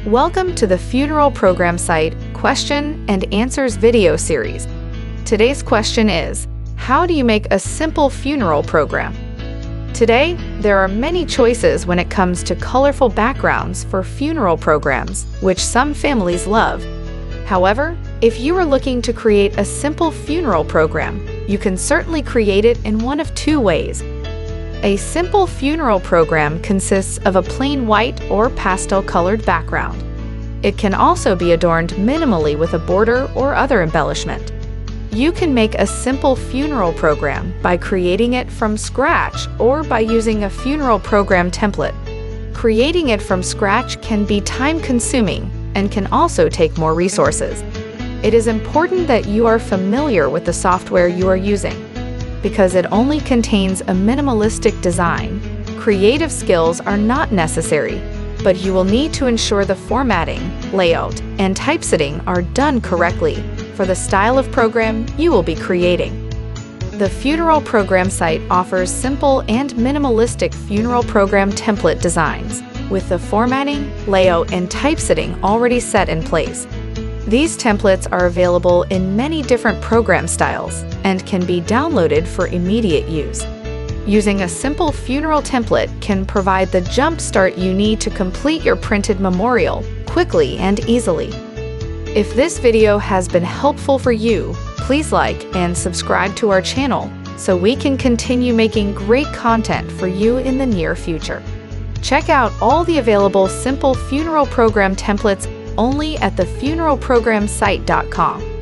Welcome to the Funeral Program Site Question and Answers video series. Today's question is, how do you make a simple funeral program? Today, there are many choices when it comes to colorful backgrounds for funeral programs, which some families love. However, if you are looking to create a simple funeral program, you can certainly create it in one of two ways. A simple funeral program consists of a plain white or pastel-colored background. It can also be adorned minimally with a border or other embellishment. You can make a simple funeral program by creating it from scratch or by using a funeral program template. Creating it from scratch can be time-consuming and can also take more resources. It is important that you are familiar with the software you are using. Because it only contains a minimalistic design, creative skills are not necessary, but you will need to ensure the formatting, layout, and typesetting are done correctly for the style of program you will be creating. The Funeral Program Site offers simple and minimalistic funeral program template designs, with the formatting, layout, and typesetting already set in place. These templates are available in many different program styles and can be downloaded for immediate use. Using a simple funeral template can provide the jump start you need to complete your printed memorial quickly and easily. If this video has been helpful for you, please like and subscribe to our channel so we can continue making great content for you in the near future. Check out all the available simple funeral program templates only at thefuneralprogramsite.com.